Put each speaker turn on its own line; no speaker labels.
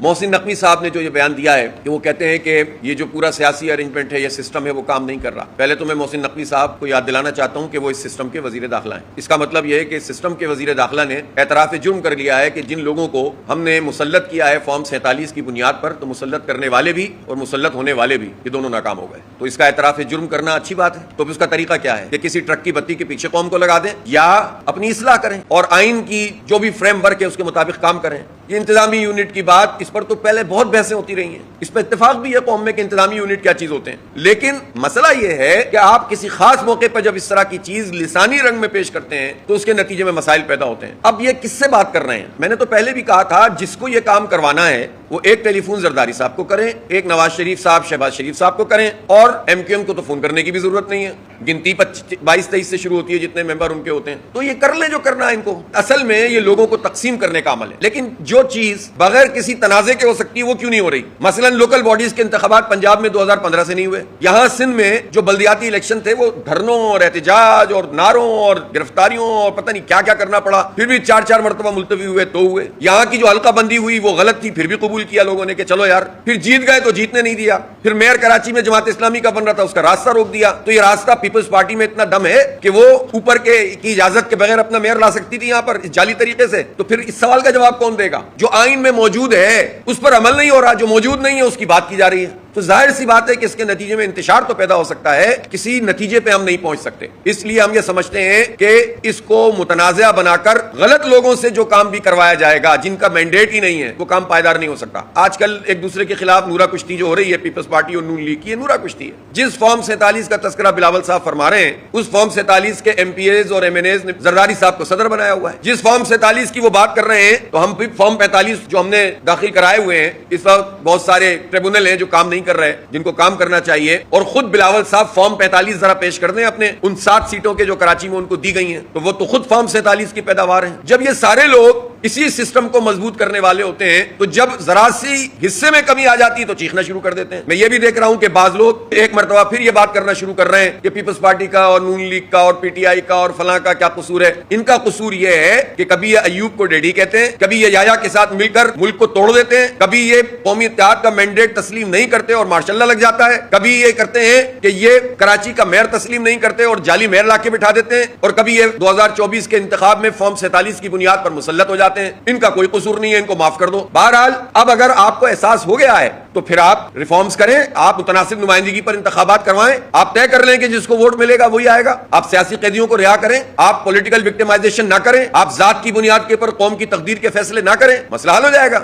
محسن نقوی صاحب نے جو یہ بیان دیا ہے کہ وہ کہتے ہیں کہ یہ جو پورا سیاسی ارینجمنٹ ہے، یہ سسٹم ہے، وہ کام نہیں کر رہا. پہلے تو میں محسن نقوی صاحب کو یاد دلانا چاہتا ہوں کہ وہ اس سسٹم کے وزیر داخلہ ہیں. اس کا مطلب یہ ہے کہ اس سسٹم کے وزیر داخلہ نے اعتراف جرم کر لیا ہے کہ جن لوگوں کو ہم نے مسلط کیا ہے فارم 47 کی بنیاد پر، تو مسلط کرنے والے بھی اور مسلط ہونے والے بھی یہ دونوں ناکام ہو گئے. تو اس کا اعتراف جرم کرنا اچھی بات ہے. تو اس کا طریقہ کیا ہے کہ کسی ٹرک کی بتی کے پیچھے قوم کو لگا دیں یا اپنی اصلاح کریں اور آئین کی جو بھی فریم ورک ہے اس کے مطابق کام کریں. یہ انتظامی یونٹ کی بات، اس پر تو پہلے بہت بحثیں ہوتی رہی ہیں. اس پہ اتفاق بھی ہے قوم میں کہ انتظامی یونٹ کیا چیز ہوتے ہیں. لیکن مسئلہ یہ ہے کہ آپ کسی خاص موقع پر جب اس طرح کی چیز لسانی رنگ میں پیش کرتے ہیں تو اس کے نتیجے میں مسائل پیدا ہوتے ہیں. اب یہ کس سے بات کر رہے ہیں؟ میں نے تو پہلے بھی کہا تھا جس کو یہ کام کروانا ہے وہ ایک ٹیلی فون زرداری صاحب کو کریں، ایک نواز شریف صاحب شہباز شریف صاحب کو کریں، اور ایم کیو ایم کو تو فون کرنے کی بھی ضرورت نہیں ہے. گنتی 22-23 سے شروع ہوتی ہے جتنے ممبر ان کے ہوتے ہیں. تو یہ کر لیں جو کرنا ہے ان کو. اصل میں یہ لوگوں کو تقسیم کرنے کا عمل ہے. لیکن جو چیز بغیر کسی تنازع کے ہو سکتی ہے وہ کیوں نہیں ہو رہی؟ مثلا لوکل باڈیز کے انتخابات پنجاب میں 2015 سے نہیں ہوئے. یہاں سندھ میں جو بلدیاتی الیکشن تھے وہ دھرنوں اور احتجاج اور نعروں اور گرفتاریوں اور پتہ نہیں کیا کیا کرنا پڑا، پھر بھی 4 مرتبہ ملتوی ہوئے تو ہوئے. یہاں کی جو حلقہ بندی ہوئی وہ غلط تھی، پھر بھی قبول کیا لوگوں نے کہ چلو یار. پھر جیت گئے تو جیتنے نہیں دیا. پھر میئر کراچی میں جماعت اسلامی کا بن رہا تھا، اس کا راستہ روک دیا. تو یہ راستہ پیپلز پارٹی میں اتنا دم ہے کہ وہ اوپر کی اجازت کے بغیر اپنا میئر لا سکتی تھی یہاں پر جعلی طریقے سے. تو پھر اس سوال کا جواب کون دے گا؟ جو آئین میں موجود ہے اس پر عمل نہیں ہو رہا، جو موجود نہیں ہے اس کی بات کی جا رہی ہے. تو ظاہر سی بات ہے کہ اس کے نتیجے میں انتشار تو پیدا ہو سکتا ہے، کسی نتیجے پہ ہم نہیں پہنچ سکتے. اس لیے ہم یہ سمجھتے ہیں کہ اس کو متنازع بنا کر غلط لوگوں سے جو کام بھی کروایا جائے گا جن کا مینڈیٹ ہی نہیں ہے وہ کام پائیدار نہیں ہو سکتا. آج کل ایک دوسرے کے خلاف نورا کشتی جو ہو رہی ہے پیپلز پارٹی اور نون لیگ کی، نورا کشتی ہے. جس فارم 47 کا تذکرہ بلاول صاحب فرما رہے ہیں اس فارم 47 کے ایم پی ایز اور ایم این ایز نے زرداری صاحب کو صدر بنایا ہوا ہے. جس فارم 47 کی وہ بات کر رہے ہیں تو ہم فارم 45 جو ہم نے داخل کرائے ہوئے ہیں، اس وقت بہت سارے ٹریبونل ہیں جو کام نہیں کر رہے جن کو کام کرنا چاہیے. اور خود بلاول صاحب فارم 45 ذرا پیش کر دیں اپنے ان 7 سیٹوں کے جو کراچی میں ان کو دی گئی ہیں، تو وہ تو خود فارم 47 کی پیداوار ہیں. جب یہ سارے لوگ اسی سسٹم کو مضبوط کرنے والے ہوتے ہیں تو جب ذرا سی حصے میں کمی آ جاتی ہے تو چیخنا شروع کر دیتے ہیں. میں یہ بھی دیکھ رہا ہوں کہ بعض لوگ ایک مرتبہ پھر یہ بات کرنا شروع کر رہے ہیں کہ پیپلز پارٹی کا اور نون لیگ کا اور پی ٹی آئی کا اور فلاں کا کیا قصور ہے. ان کا قصور یہ ہے کہ کبھی یہ ایوب کو ڈیڈی کہتے ہیں، کبھی یہ یایا کے ساتھ مل کر ملک کو توڑ دیتے ہیں، کبھی یہ قومی اتحاد کا مینڈیٹ تسلیم نہیں کرتے اور مارشل لا لگ جاتا ہے، کبھی یہ کرتے ہیں کہ یہ کراچی کا میئر تسلیم نہیں کرتے اور جعلی میئر لا کے بٹھا دیتے ہیں، اور کبھی یہ 2024 کے انتخاب میں فارم 47 کی بنیاد پر مسلط ہو جاتے ہیں. ان کا کوئی قصور نہیں ہے، ان کو معاف کر دو. بہرحال اب اگر آپ کو احساس ہو گیا ہے تو پھر آپ ریفارمز کریں، آپ متناسب نمائندگی پر انتخابات کروائیں، آپ طے کر لیں کہ جس کو ووٹ ملے گا وہی آئے گا. آپ سیاسی قیدیوں کو رہا کریں، آپ پولیٹیکل وکٹمائزیشن نہ کریں، آپ ذات کی بنیاد کے پر قوم کی تقدیر کے فیصلے نہ کریں، مسئلہ حل ہو جائے گا.